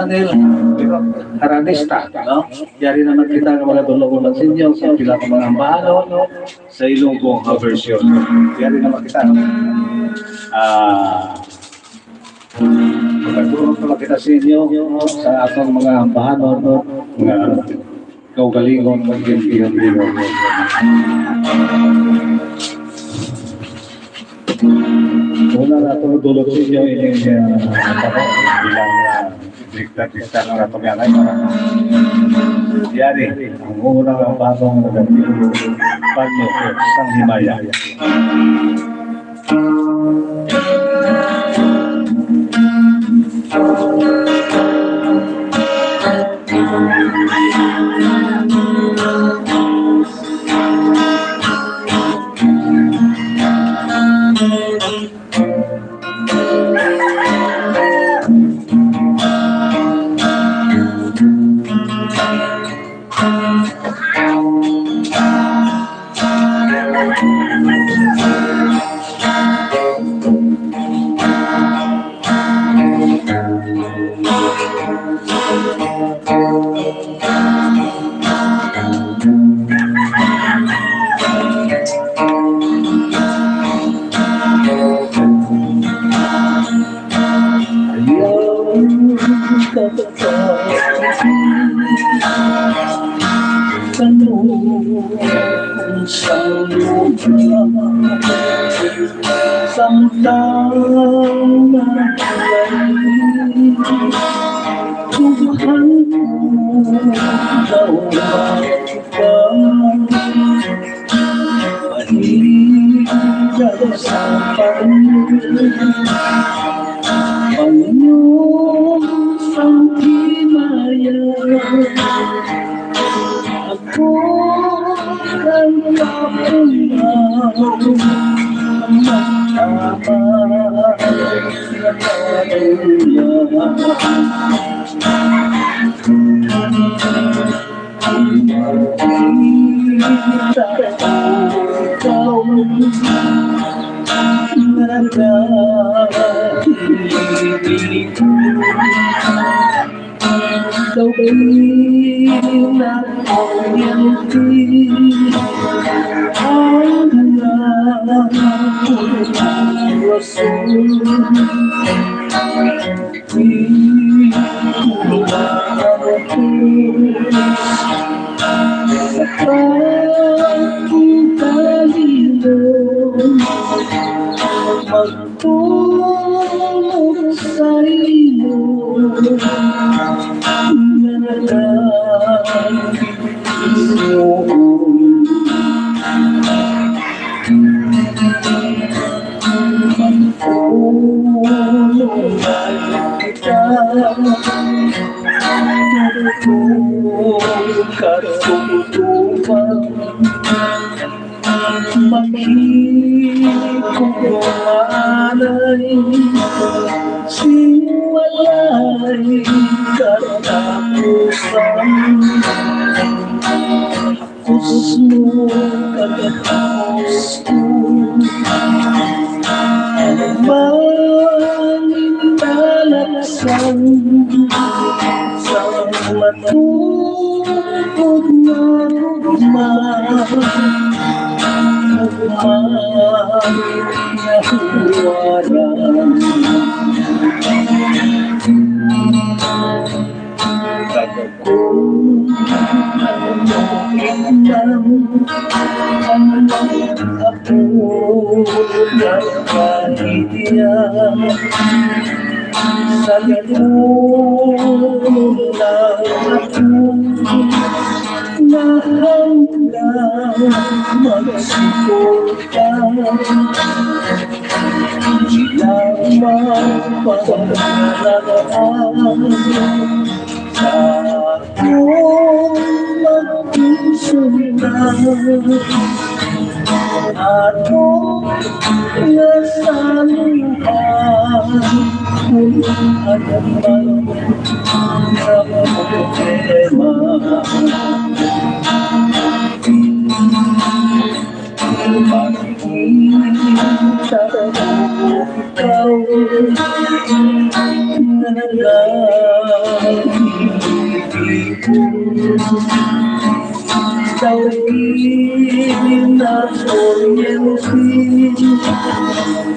Daniel, Aranista, no? Yari naman kita ng mga tulungan sa inyo sa pila ng mga ambahano sa Ilonggo nga version. Yari naman kita. Magtulong naman kita sa inyo sa atong mga ambahano nga kaugalingon mag-iyon. Una na itong dulot sa inyo bilang dikta-dikta ng pagyanay. Yari, ang unang ang bagong nagatiyo panyo sang himaya. Samtang Tuhan kau mahirap sampai Panginoon sang himaya aku akan kapungaw Kau bilang yang magtulog sa iyo Makikumalay siwalay katapusan Hapus mo katapos ko Manintalaksan sa matupod na rugma sa limulang ako na hanggang magsuporta lamang pagkalaan sa akong magsusunod ako nasaluhan kung ano man ang problema makikita ko ikaw na lang daigdig na kuryente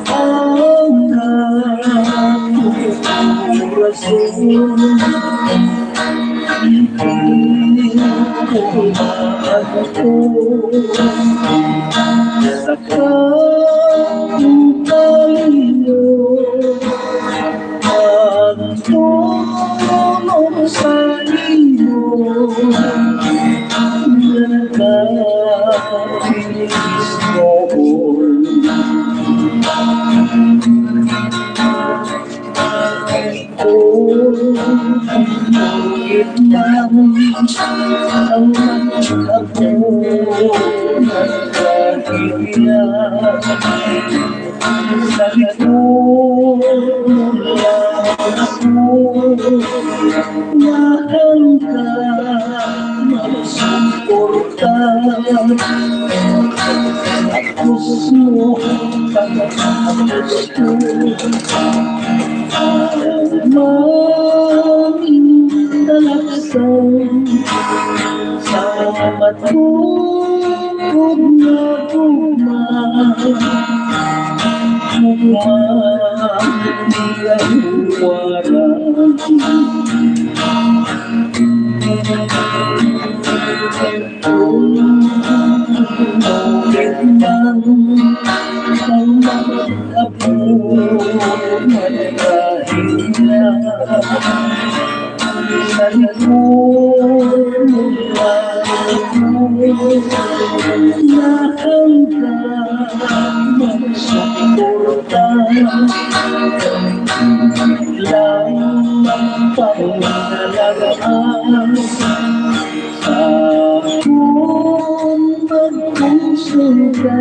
ang rason. Hindi ko maagto sa katalino at tulong sa iyo na nagkatiis noon. Bakit lang ang ako nagkahiya sa likod lang ako mahanggang magsuporta at gusto pagkatapos ko maraming talaksan sa matulog na niyawara. Ulit man ang mag-apo magkahiya sa likod mula na hanggang magsuporta lang ang pangalagaan sa kung magpuso ka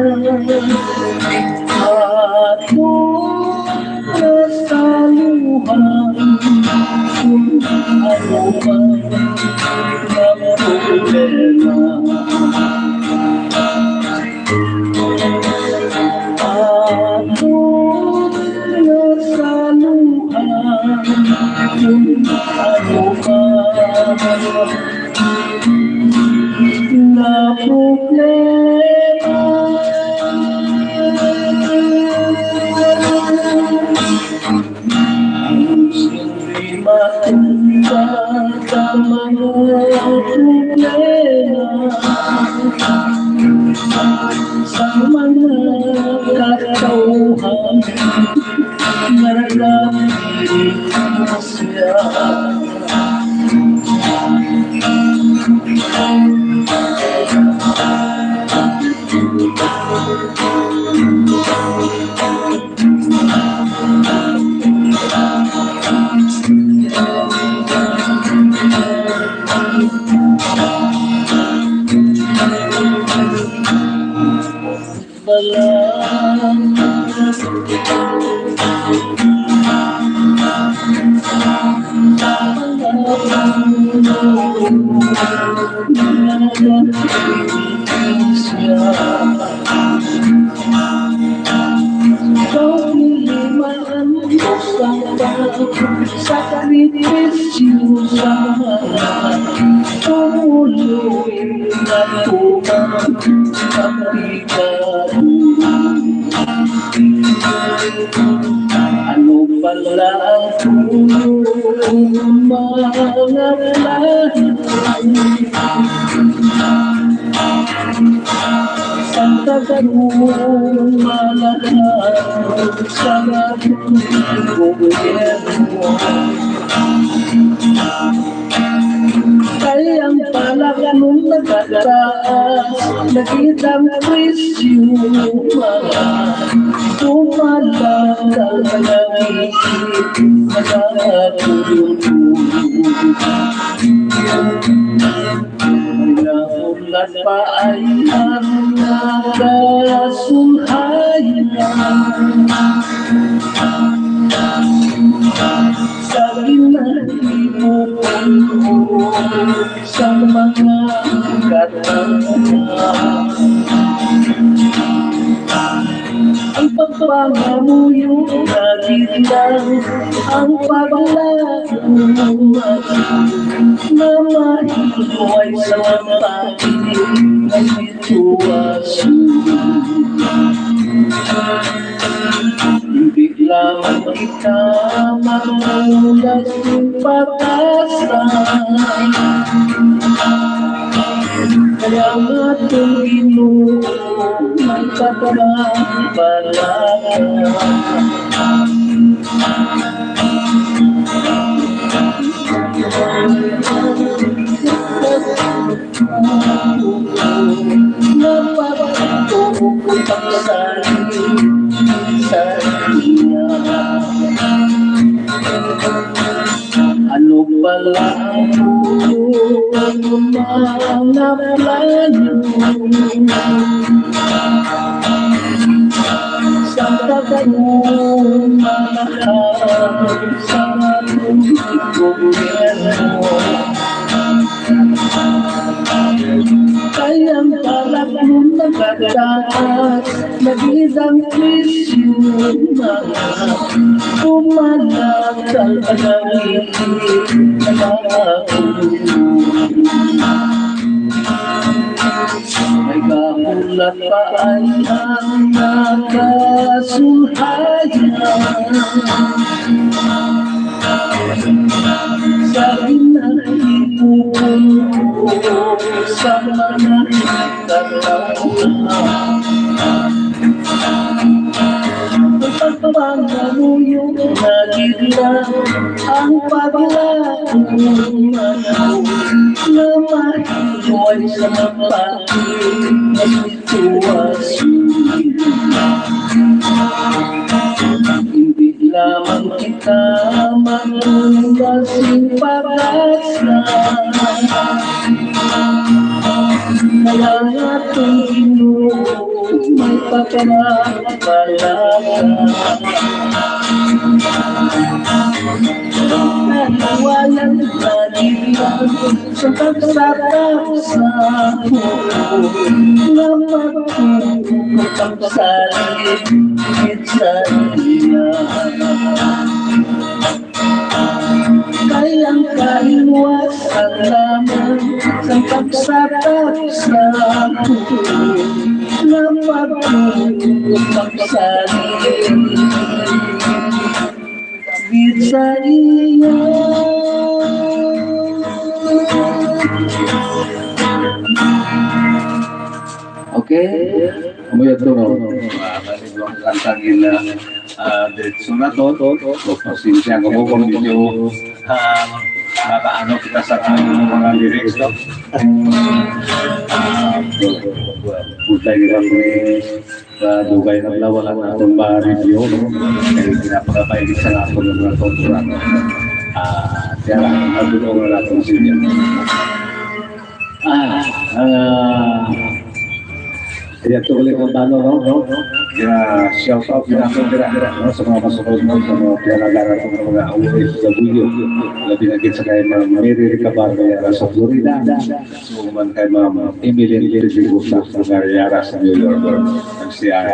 at kung nasaluhan kung ano man na problema. At kung nasaluhan kung ano man na problema. Hindi matanda sa mga problema sa mga katauhan maragamitin mo siya. Sacrificio sa tumuloy na tumang kapitan. Ano pala ang tulong mga lahat sa taganong malahal sa gobyerno? Kayang pala nung nagkataas, nakitang presyo mga tumalang ang nangingit naulat pa ay ang nakasulhayan sa ginalimutan sa mga katanungan. Ang Magpapangamuyo natin lang ang paglago na mahiway sa pag-ibig ng sitwasyon. Hindi lamang kita mamulas ng pag-asa, kaya nga itong Ginoo magpapabalaga. Ano pala ang mga plano sa tatanong malakang sa ating gobyerno? Kayang balak mong nagkataas nag-isang presyo mga umanakal ka ng may kahulat pa ay ang nakasulayan sa inaipupun ko sa mga katauhan. Pagpapangamuyo na gila ang paglago na mahiway sa mapagin na sitwasyon. Hindi lamang kita manulasing pag-asa, kaya nga itong Ginoo may papapalaga. Nahiwalang nalilang sa pagsarap sa na magpuputang salit sa iya. Kayang kaiwasan lamang sa pagsarap sa na magpuputang salit sa iya. Okay, umuyat doon ako. Maligwang kantangin na diretso na to. Pasensya ko mo kung medyo makaano kita sa mga lyrics to. Putay nila ko sa dugay na wala na itong ma-review. Kaya pinapakapailig sa ako ng mga tontura. Kaya lang, natulungan natin sa inyo. Kaya tuloy kong talo, no? Kaya shout out din ako sa mga masusunod mo, sa mga pinalagaran ng mga away sa Bulyo. Labi na sa kay Ma'am Mary Ricabarga sa Florida. So, man kay Ma'am Emily Lirigo sa Yara sa New York. Siya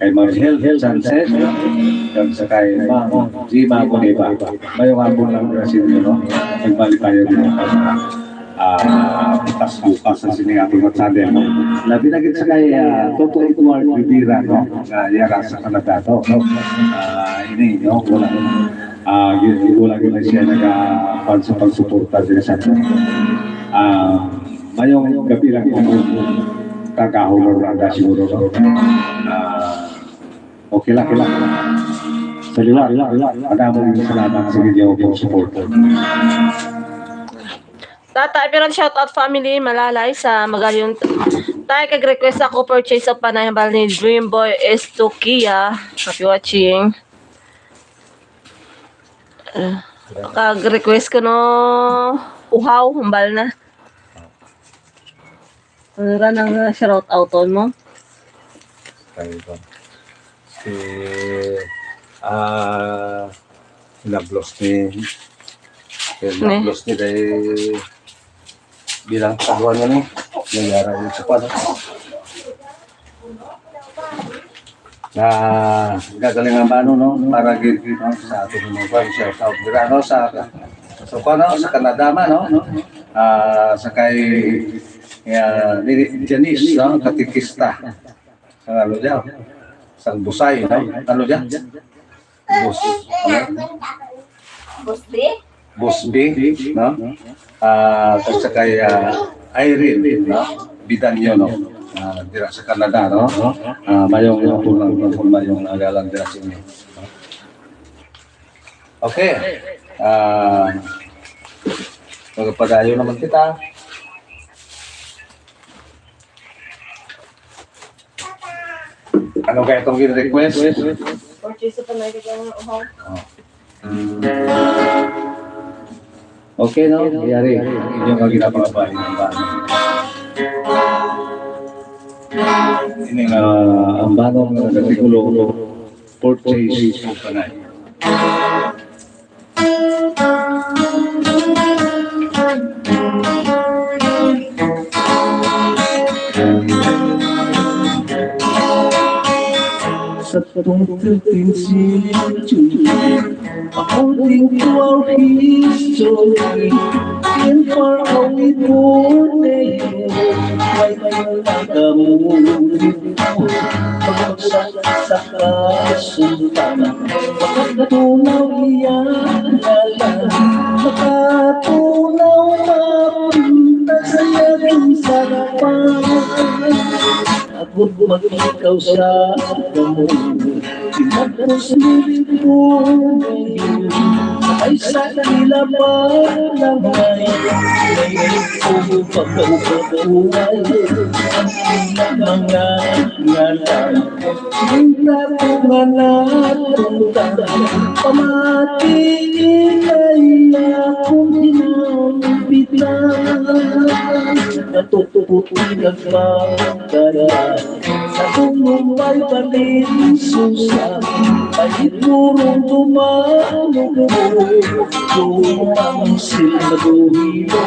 kay Ma'am Hel Sanchez, kang sa kay Ma'am Gima Boniba. Mayong ambon lang Brazil, no? Nagbalik tayo din bukas sa sinigating matsade. Labi na sa kay Toto Edward Rivera, no? Yara sa Canada, no? Ini, no? Wala na siya nag-pagsuporta din sa atin. Mayong gabi lang kung kakahulog lang siguro. Okay lang. Sa liwa. Maraming salamat sa inyo kong support. Tata, pero shoutout family Malalay sa Magayon. Tayo kag-request ako purchase of panayambal ni Dreamboy Estokia. Happy watching. Kag-request ko no uhaw, humbal na. Ano ra nang shoutout mo? Kayo si nablos ni dahil bilang kaluan nga ni nangyara yung sa kwan gagaling ang bano, no? Para gid no? Sa ating mga shout out dira no sa sa Canada man, no? Sa kay Janice, no? Katikista. Sa ano diyan? Sa Busay, no? Ano diyan? Busby, no? At sa kay Irene, no? Bidanyo, no? Dira sa Canada, no? Mayong mayong agalang dira sa inyo. Okay. Magpadayo naman kita. Ano kaya itong request? Purchase pa na yung uhaw. Okay, no? Yari. Inyong kaginapangabay ng bano. Ini nga ang banong artikulo purchase mo panay. Sa tungtutin siya according to our history in far away Borneo may nagamulit mo pagpagsak sa kasultanan makatunaw iyan lalang makatunaw mapunta sa yaring sarapan at huwag mag-ikaw sa damo pinagpasulit mo ngayon ay sa kanila pa lang ay may pagkabuhay ang mga ngalan yung natungan pamatiin ay akong hinampitan natutuputin ang pagkara sa tumumay paninsusa ay iturong tumalugo ang silmaduhilo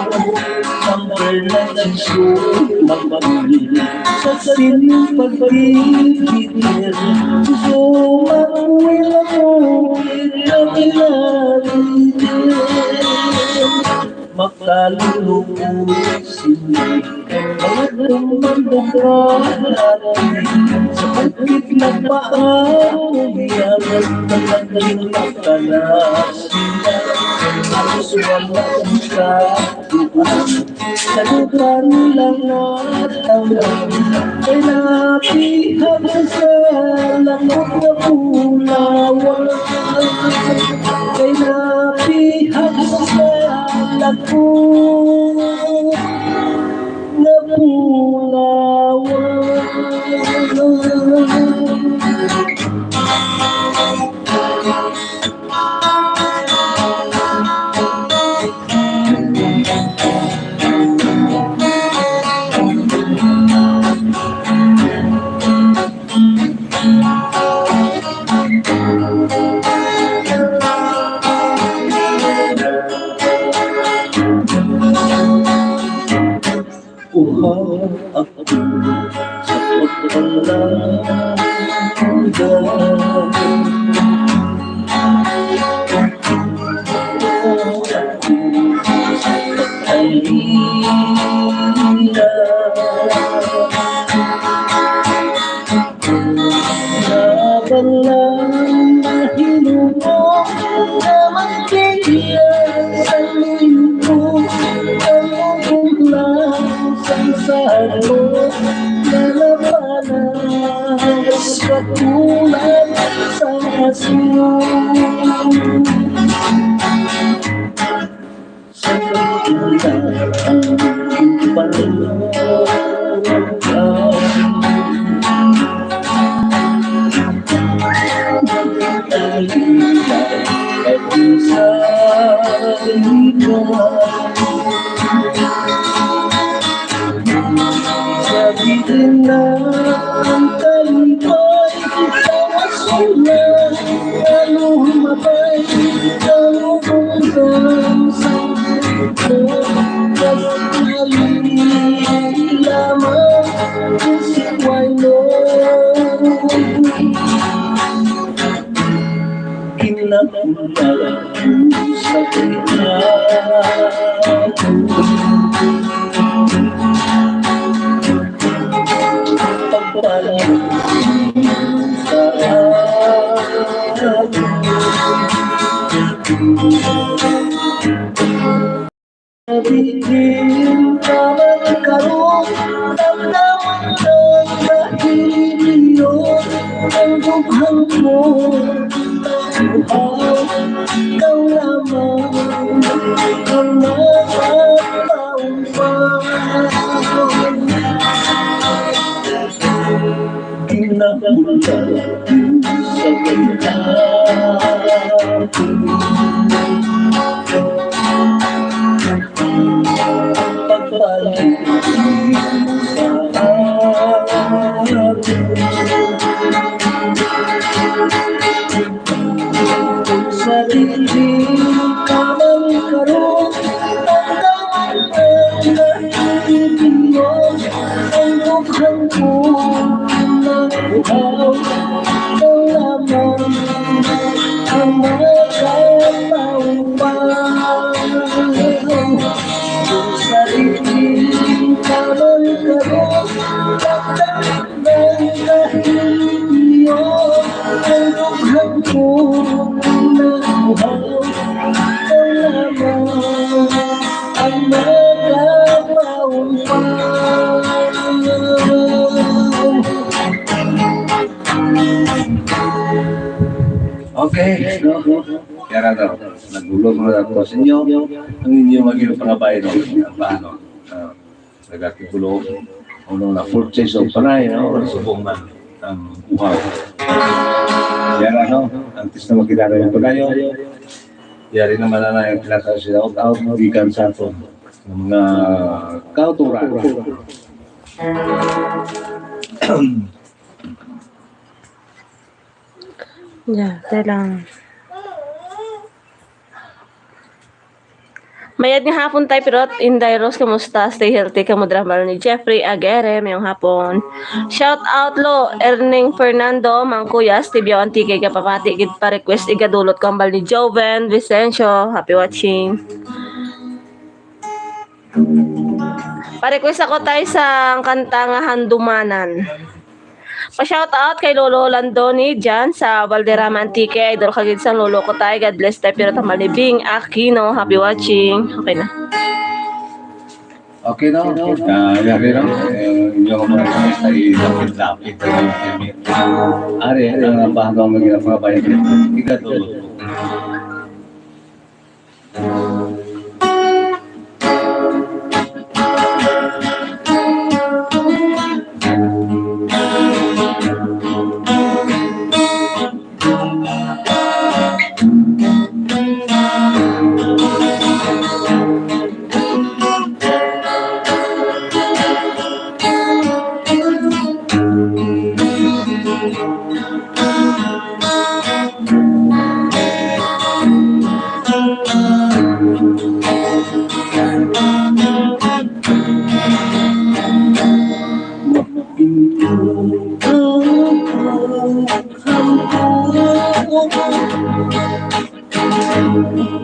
ang Bernardo magpapili sa sining pagpipigil sumakuil ako ilang makalulukoy sila sa pagkit na paawiyag talagang makalasila halos wala sa iwan sa lugar lang at tawag ay napihag sa langot na pulawan ay napihag sa langot na pulawan. Uhaw ako sa pagpalanggan katulad sa asin sa katulad ang sabihin na ang kalipay tawasulan lalo mabay lalo hanggang sa kasali lamang si Wino sa kanya. Pagpalang sa nabigil ka magkaroon ng naman ng kahiliyon ang bukhang mo buhaw ikaw lamang ang nakataong pa kinakula sa ganda pagpalang sa sarili ka magkaroon ng naman ng kahiliyon ang bukhang mo na buhaw ikaw lamang ang makataong pa kung sarili ka magkaroon ng kahiliyon ang bukhang mo na buhaw ikaw lamang ang makataong pa. Okay, kaya daw, nagulo mo na ito sa inyo, ang inyong maging pangabay no, paano, nagkakigulo, unong na-purchase o panay, no, or subong man, ang uhaw. Kaya no, antes na magkilala yung panayo, yari naman na yung pinaka sila out, gikan sa ito, ng mga kauturan. Yeah, lang. Mayad nga hapon tayo, pero Inday Rose, kamusta? Stay healthy, kamudramal ni Jeffrey Aguirre, mayong hapon. Shout out lo, Erning Fernando, Mangkuya, Steve Antique, kapapati, gid pa request, igadulot kambal ni Joven Vicencio. Happy watching. Pa-request ako tayo sa kanta nga Handumanan. Pa-shoutout kay Lolo Landoni dyan sa Valderrama Antique. Idol kagid sa lolo ko tayo. God bless tayo. Pero tamal ni Bing Aquino. Happy watching. Okay na. Okay na. Yari lang. Hindi ako mga sa ilapit-lapit. Ari, ang bahagong magiging mga bayan. Igatulog.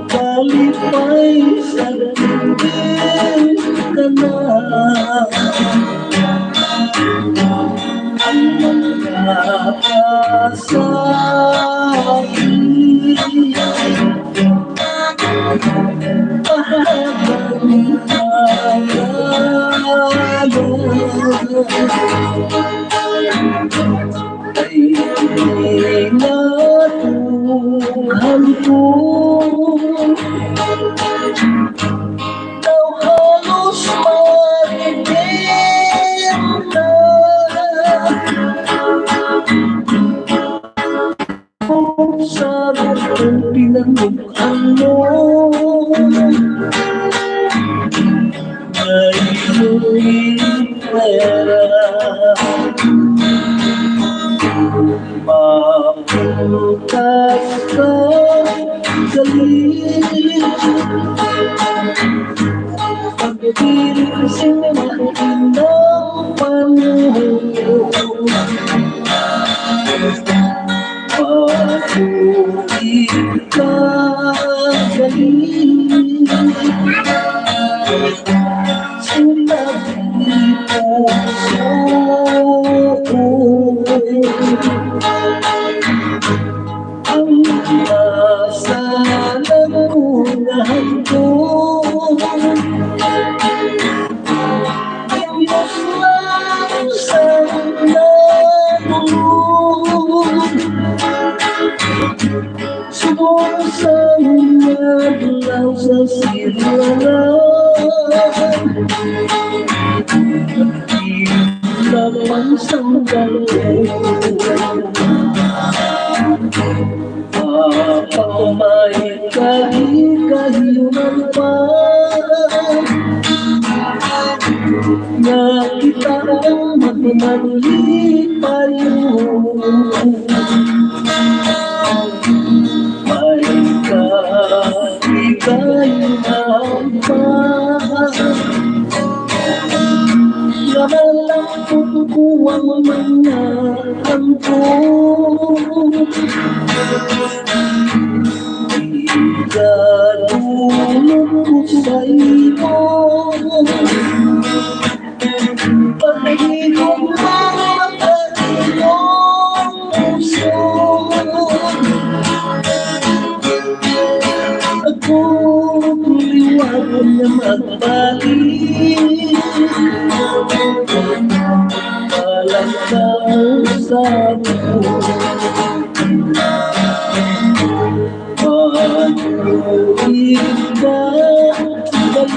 Kalipay sa tingin ka na ang mga kasabi pahabang ay natuhan ko daw halos maritin na kung sarap kong pinangukan mo ngayon pera maputas ka galing pag-ibig kasing makinang panahon patuloy adlaw sa silangan, laban sang may kahiyunan pa na kita ang magmali tayo. May kahiyunan pa na malapot ko ang mga ampun. Katulog ko sa iyo, pag-ibig mga iyong puso. Ako liwag na magbalik, walang kausap ko. Iba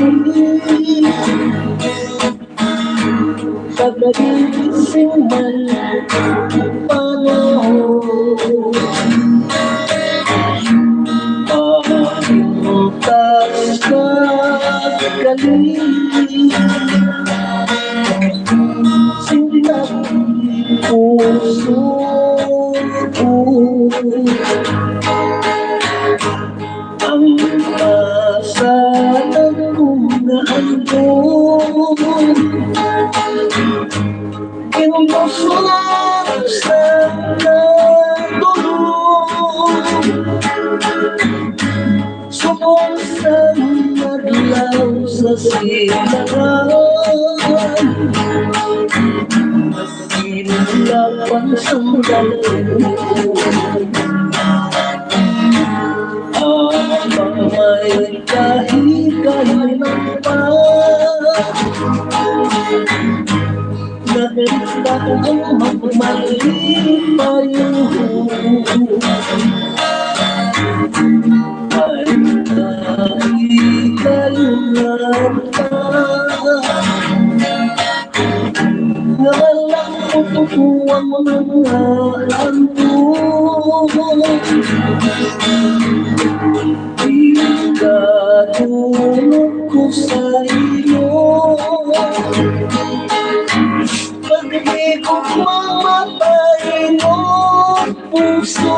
balik pag-iising man panahon, pahintas ka galing sindihan puso ko. Ang kasalan kong naandun, inumusok sa natulog, subong sa naglaw sa silangan, nagsilapan sa dalawang. May kahit-kahilan pa nakita ang magmali tayo. May kahit-kahilan pa na malapot ko ang mga ampun. Katulog ko sa iyo, pag-ibig ko mamatay ng puso.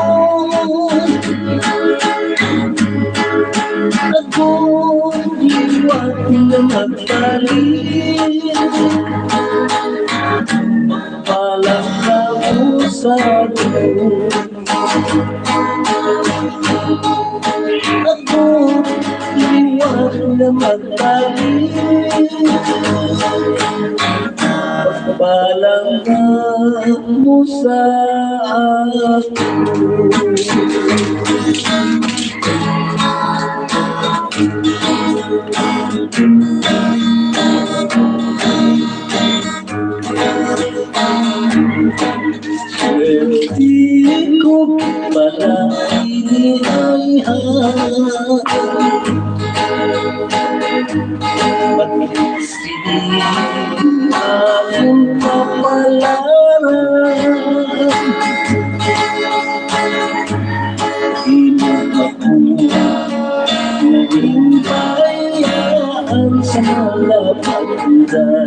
Ako'y liwat na magbalik, magpalang kausap ko. Ako liwat na magbalik, pagpalang mo sa hindi ko pala inihahan, bakit sinihang kapalaran. Inuha ko naging bayaan sa malapagdan,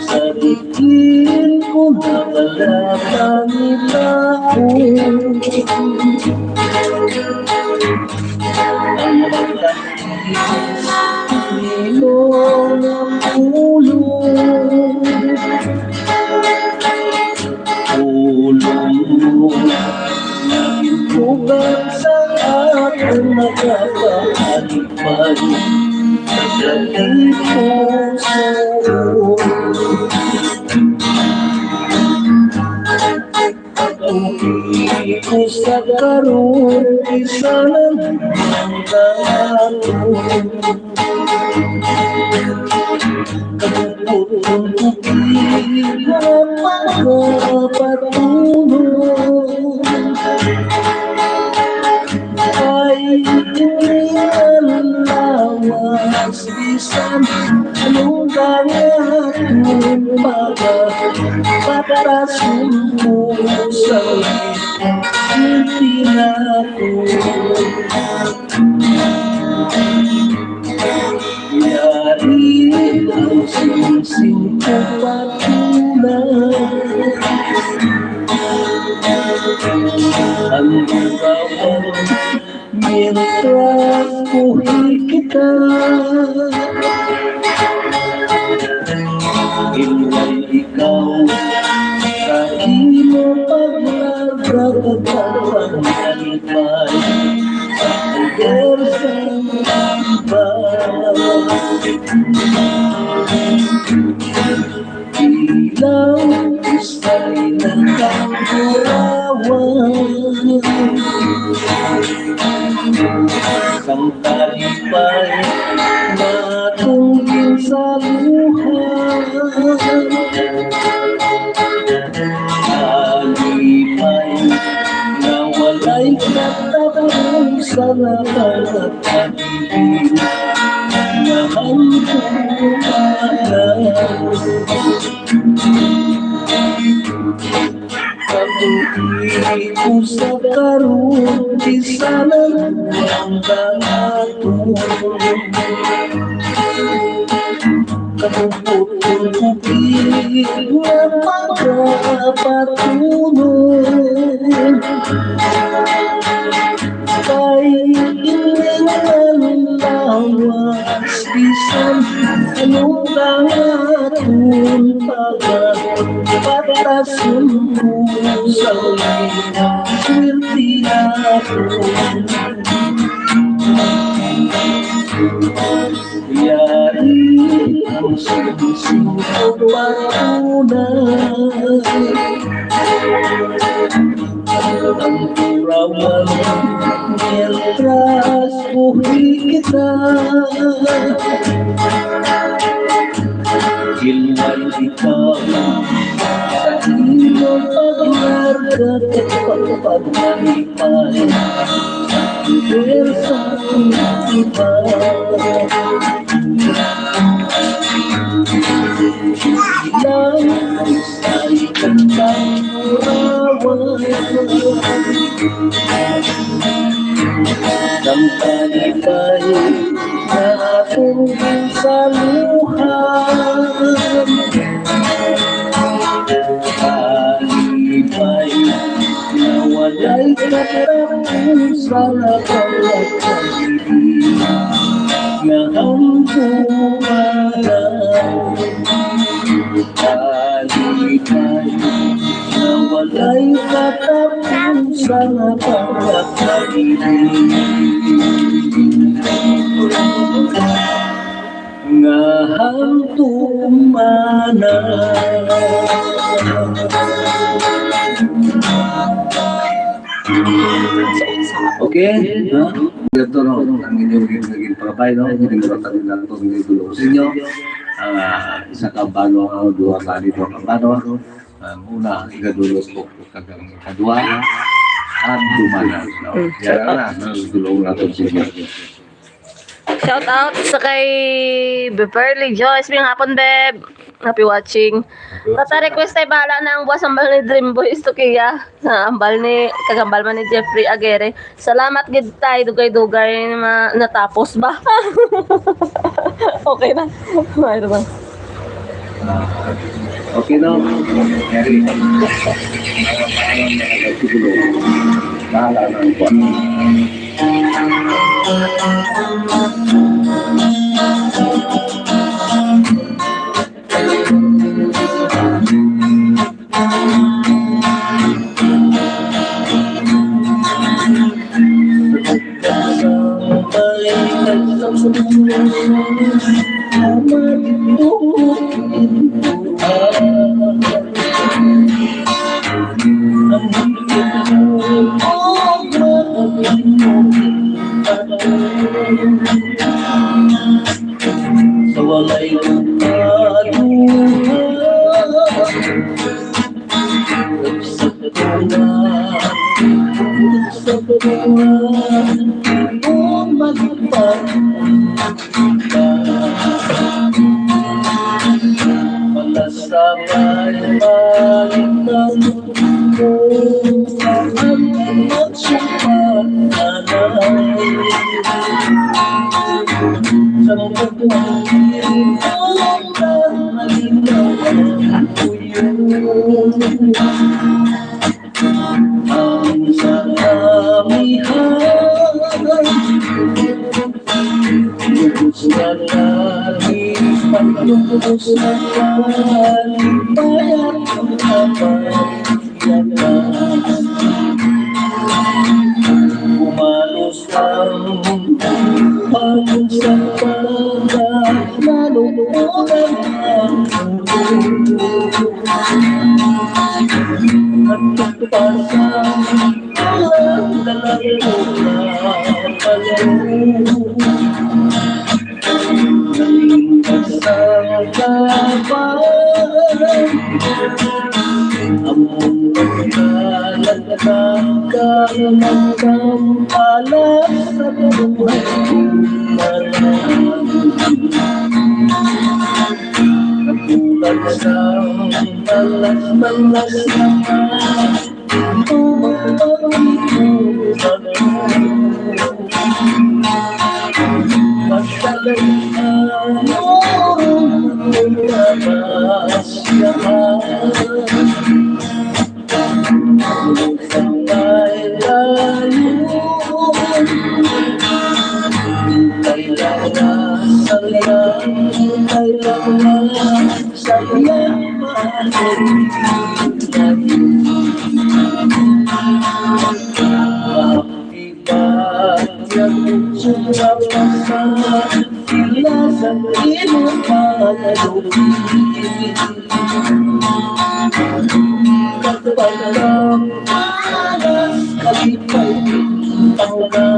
sabihin ko na wala kami taon. Ang matatis nilo ng ulo, mo naging tugan sa aking nagkakaalipan sa dating puso. Pag-uwi ko sa karoon, isa lang ang gano'n. Kapuputong tubig na pagpapatulog ay inilalawas bisan anong gawin para sumusaw hindi na yari ang singsing ko patulang ang bawal mientras buhay kita Inay ikaw sa imo pagladrag ang alipay sa puder sa iba Ilang isa'y nakakurawan Sang talipay natungkil sa buhay Talipay na walay katapusan na pagkakabibig na Pag-uwi ko sa karun, di sana ang bahatong Kapuputong tubig na pagpapatulog Kay inilalawas bisan anong bahatong para sumusaw swerte ako yari ang singsing ko patunay ang turawan mientras buhay kita Ilay ikaw sa iyong paglarga at pagpapalipay puder sa iba Ilang isa'y kantang murawan Ng talipay na akong saluhan Talipay na walay katapusan na pagkakabibig na ang bumalang Talipay na walay katapusan na pagkakabibig nga hantong mana Okay, ha? Ito no, ang inyong naging pagkabay, no? Hindi mo natin na ito ng idulong sa inyo. Isa kabalo ang dua tali po kabalo. Una, igadulong po kagang kadua. At dumalas, no? Yan na, idulong natin sa inyo. Shout out sa kay Beverly Joyce. May hapon, Beb. Happy watching. Tata request ay bahala na ang buwas ambal ni Dream Boys to kaya sa ambal ni kagambal man ni Jeffrey Aguirre. Salamat gid tay dugay-dugay na natapos ba. Okay na. Mayroon ba? Okay na. Harry. Bahala na ang buwan. Walay Malasabay balik ng mundo ang emosyon sa pagkakiling ang malinaw ang saramihan lubos na langit paglubos na langit bayan ang kapagyanan umalos ang pagod sa pagkakalalunan ang mundo at pagpapasang ang dalago na palayo naging kasangkapan ang mundong nalagkakalamang alas sa buhay katulad sa malas-malas naman tumapagikutan Masalang ang napasyahan Ang layo kailangan sayang yang sudah lama bila sendiri mengalami kepada panas kali tangga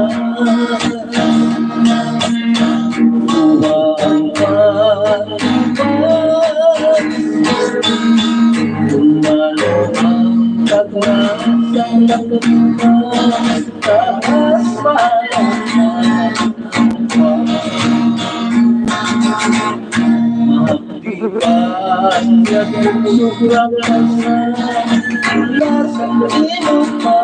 ang buwan mapagsama ako sa mga lupa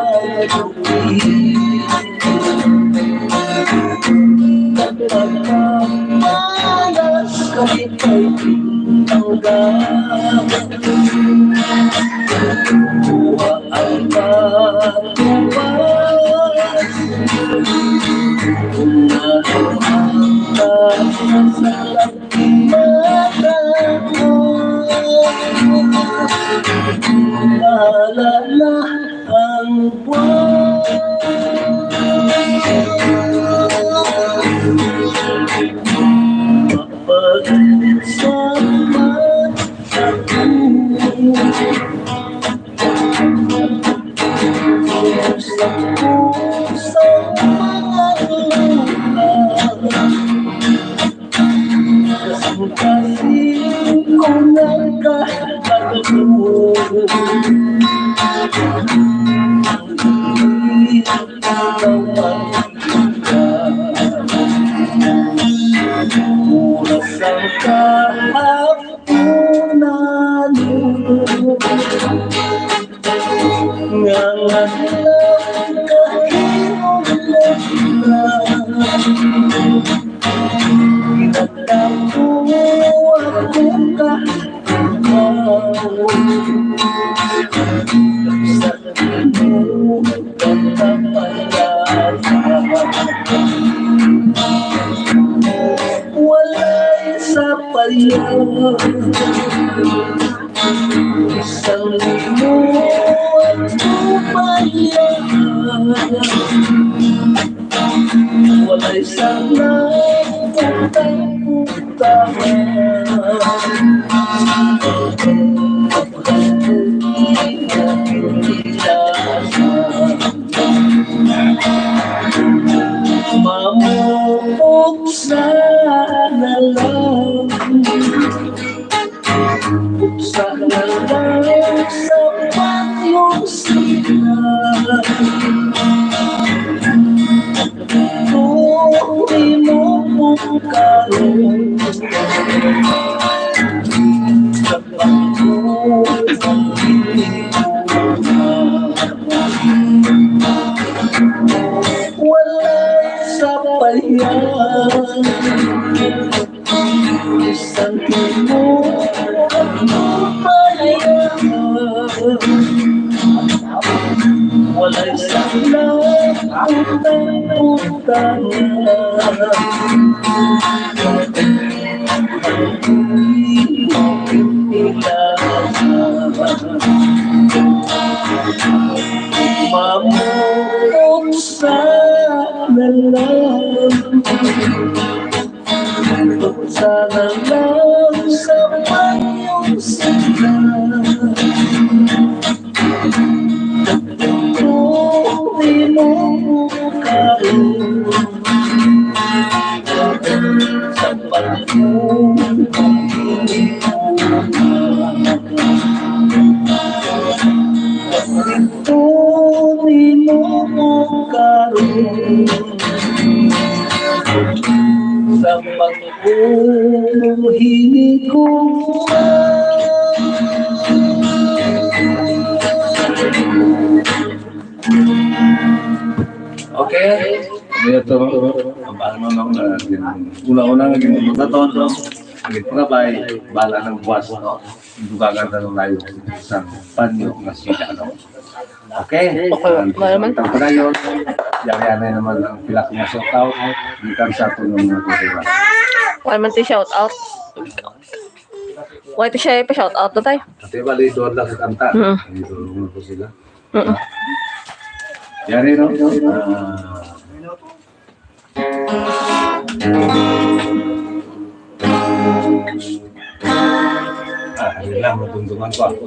kasing ko nagkakataon oras ang kahapunan ngangadlaw kahinulat na pinagtapo ako sa imo walay sa palyang isang limo at tumayan walay sa mamupuksa na lang puksa na lang sa pagyong sila karon sa walay sabayan isang tinupayan walay sabayan utang-utang mamut sa lalang sa lalang sa mayong sila tuloy mo karoon sa pagkong tuloy mo karoon sa pag-uhini ko. Okay. Ito, paano nang una-una naging mutaton, naging trabay, bala ng buwas, no? Dugagan na nung layo sa panyo na sila, no? Okay. Malaman. Ang panayon, yari na naman ang pilak na shoutout, gikan sa ito ng mga kuliwan. Wala man ti shout out. Why ti siya pa-shout out na tayo? Kasi bali, doon lang sa kanta. Dito naman po sila. Yari, no? Ano lang, matundungan ko ako.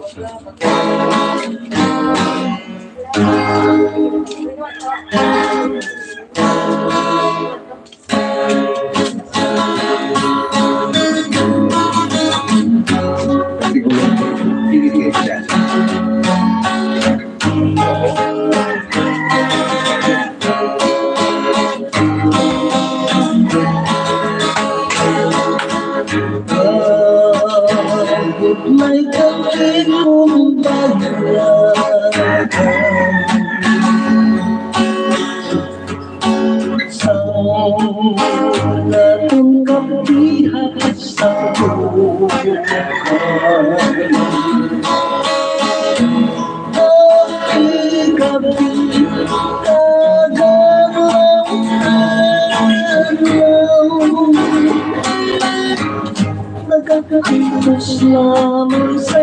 Siguro, pinigil siya. May kapit kong baglagan sa natong kapihat sa buhay kapi nagkakakitos lamang sa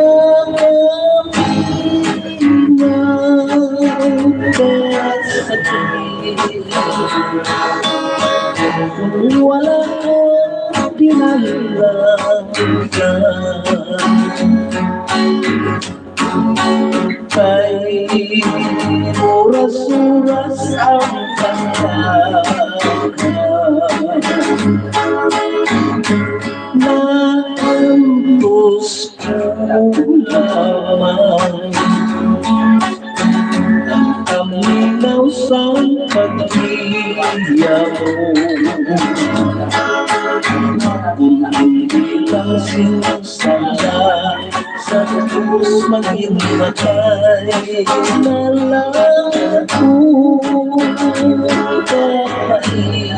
kaminang kasakit wala kang pinahirapan kay oras-oras ang naantos ko lamang ang kaminaw sa pag-iya mo kung hindi lang sinasala sa puso maghimatay na lang kung kapain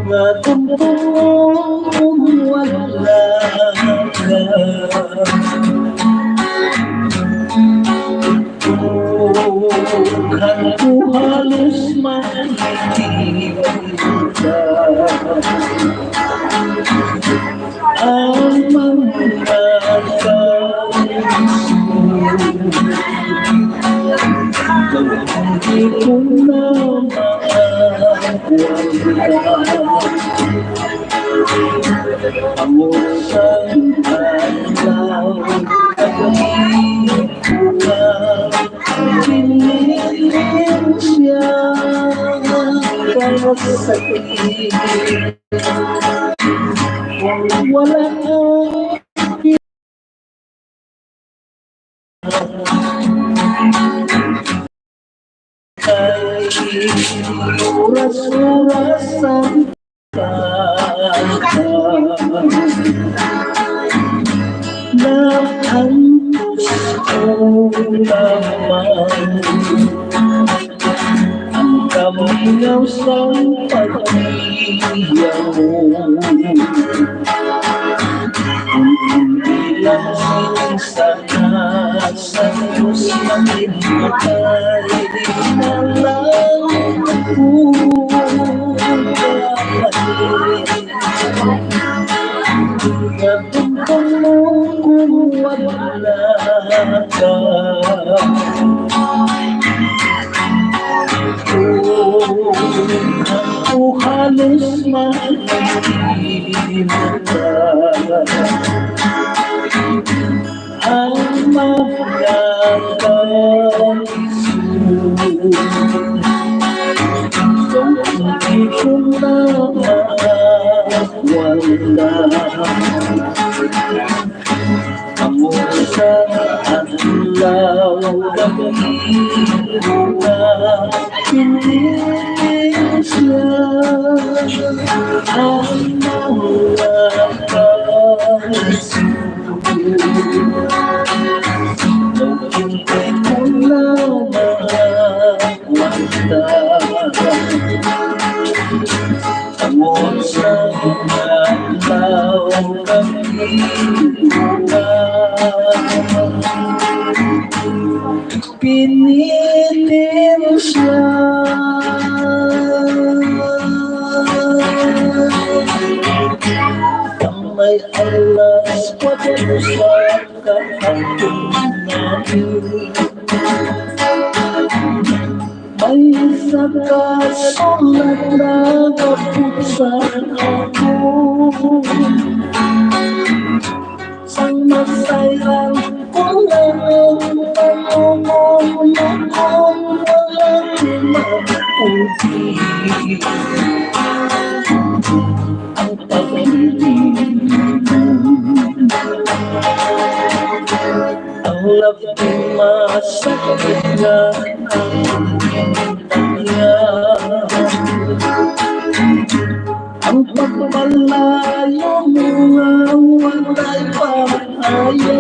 nga kung wala ka kan ku halos makikita ang mga hindi ko na amor sa ilaw pinilin siya kaya sakit wala kang oras-oras ang pagka na ang gusto lamang ang kaminaw sa pag-iya mo. Kung hindi lang sana sa Diyos maghintay na lang Natumpang mo kung wala ka. Ako halos mahihimata ang magkakaisun. Kung hindi ko na wala ang sa adlaw gabi na siya ang makakaisun. Nung hindi ko na mawala ang sa adlaw gabi na pinitin siya. Ang may alas 4 sa kahapon namin, may sakasulat na kapusa ako. Sang masayang kung ang pangungulong kong walang maputi ang pag-ibig mo. Ang labing masakit na ang kanya, ang pagpalayo mo ang wala'y pahaya.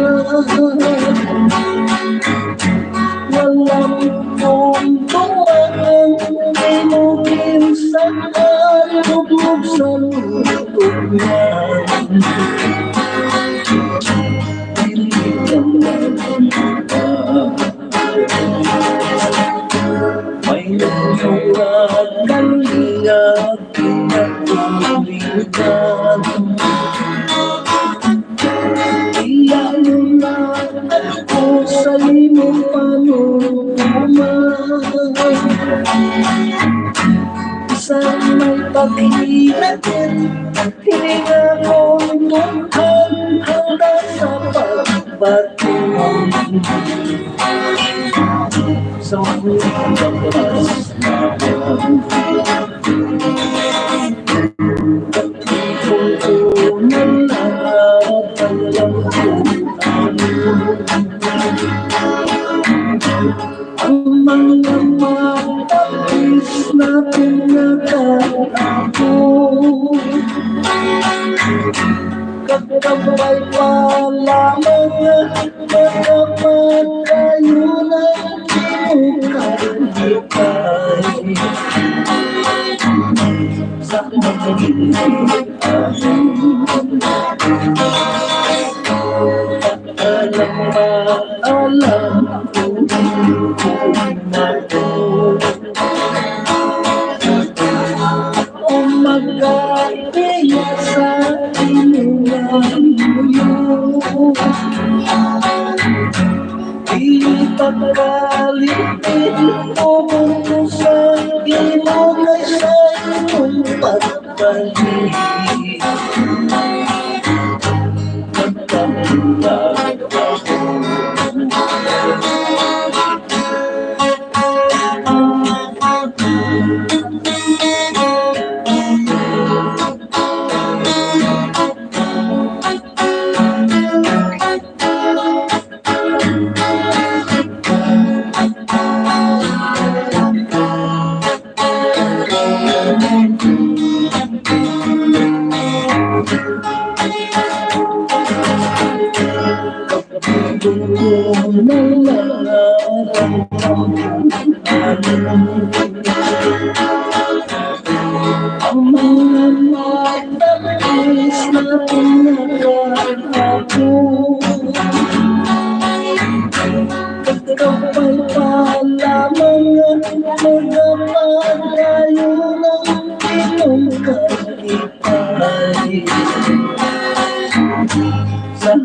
Walang kumpulang tinugin sa kalubog sa lubog niya. Hindi ka magpapa, may nagsurat ng liyak pinatulitan. Iyan na ako sa iyong panuman, isang may pag-iinatin, hininga kong tuhan hanggang sa pagbaton. Sa muling labas naman, pag-ibong ko na lahat ang lampuan. Ang mga matapis na pinagkakapo, kagabay pa lamang kapag kayo ng tinukay-hukay sa mag-ibig. Alam kung o magkakaya sa inuwan mo, ipagkalitin o mundo sa ilong ay sa iyong pagbalik. Ang mga matapis na pinagkakako, kapal pa lamang magpapagayo ng iyong kalipay sa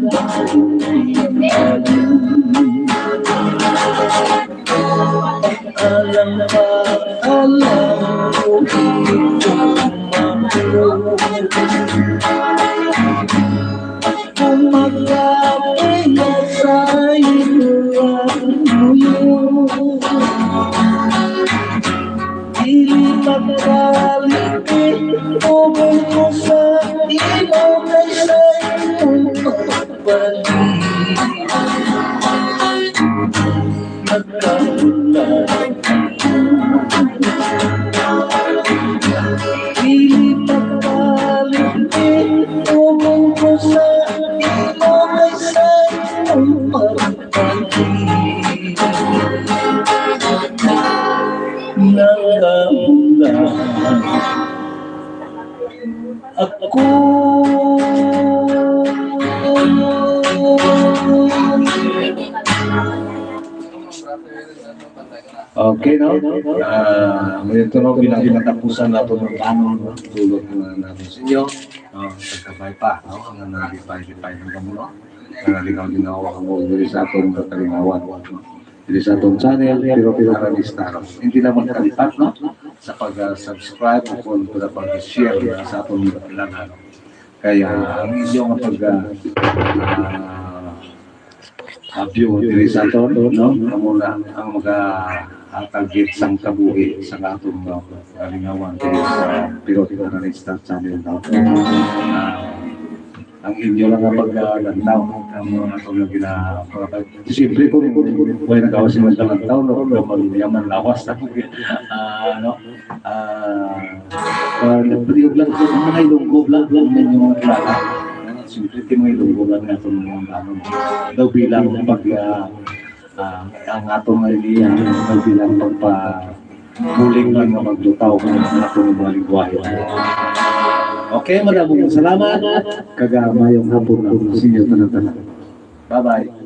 alam pa, alam ko kung magkapila sa inulan mo yun, ilipat kalipin tubig mo sa ilaw na sa iyong pagbalik. Nagkagulat ilipat kalipin tubig mo sa ilaw na sa iyong pagbalik. Nagkagulat ako. Okay, no? Ito na bilang pinatapusan na ito ng kanon, tulog na natin sa inyo. Nagkabay pa, no? Ang nalipay-lipay ng kamuno. Nalikaw din ako mo diri sa atong kalingawan. Diri sa atong channel, pero pinaralista. Hindi naman kalipat, no? Sa pag-subscribe o kung pag-share sa atong kailangan. Kaya ang inyong view diri sa aton, no? Kamuna ang target sang kabuhi sa atong kalingawan sa pinaralista channel, no? Ang inyo lang ang paglantaw ang mga atong ginagawa. Siyempre kung may nagawa si maglantaw, no? Mayaman lawas na no? Nagpaliyog lang sa mga ilonggo lang yung klata. Siyempre mo ilonggo lang na itong daw bilang ang atong idea daw bilang pagpamuling lang na maglutaw ang atong mga lingwahe. Okay, maraming salamat. Kagamayong hapon na sa inyo tanan-tanan. Bye-bye.